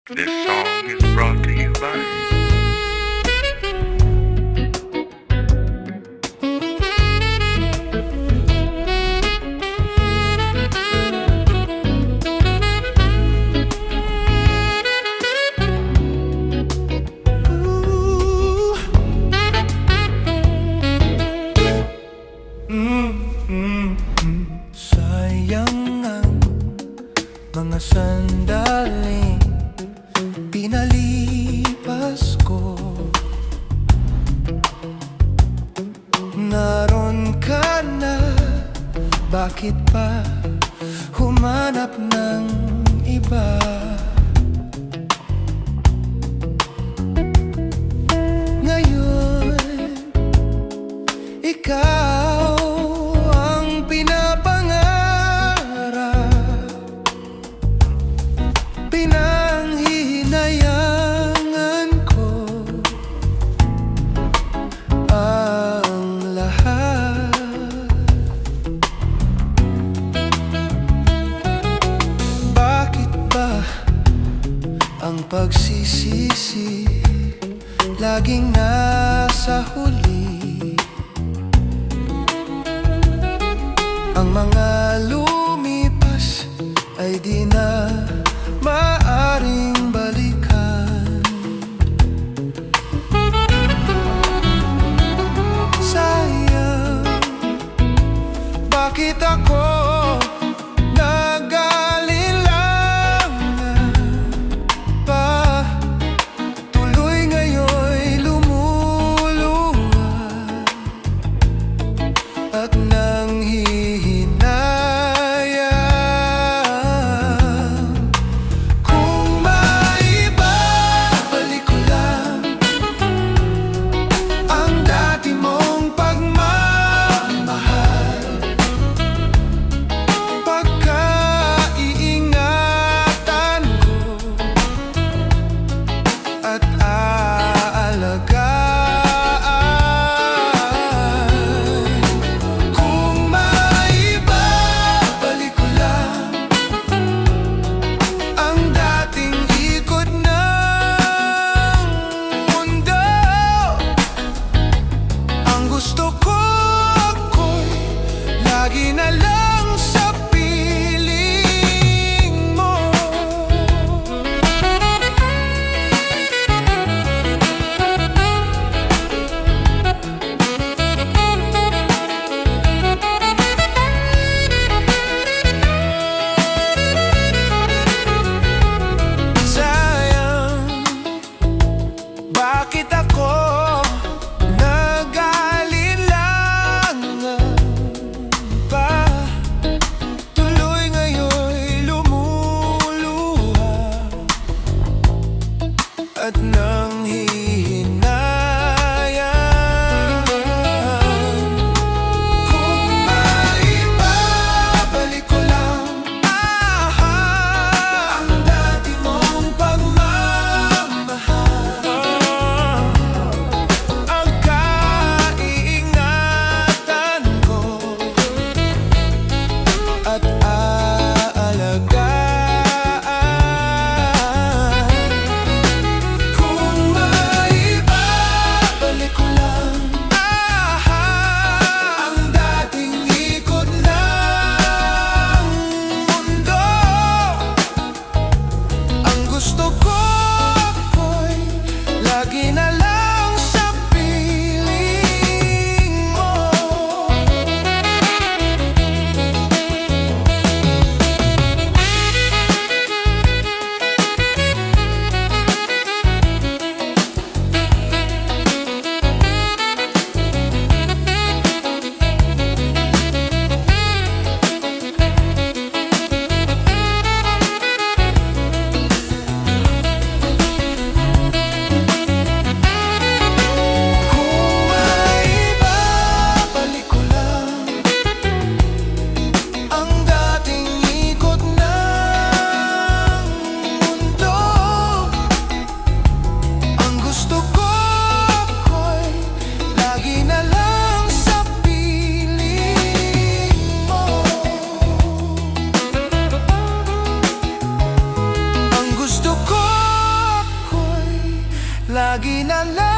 This song is brought to you by Sayang ang mga sandaling pinalipas ko. Naroon ka na, bakit pa humanap ng iba? Ngayon, ikaw ang pinapangarap, pinanghihinayangan ko ang lahat. Bakit ba ang pagsisisi laging nasa huli? Ang mga lumipas ay di na maaring balikan. Sayang, bakit ako nag-alinlangan pa? Tuloy ngayon'y lumuluha at nanghihinayang. Kung maibabalik ko lang ang dati mong pagmamahal, pagkaiingatan ko at aalagaan. Kung maibabalik ko lang ang dating ikot ng mundo, ang gusto ko ako'y lagi na lang sa piling mo. Sayang, bakit ako nag-alinlangan pa? Tuloy ngayon'y lumuluha at nanghihinayang. Kung maibabalik ko lang ang dati mong pagmamahal, ang kaiingatan ko at aalagaan. Kung lagi na lang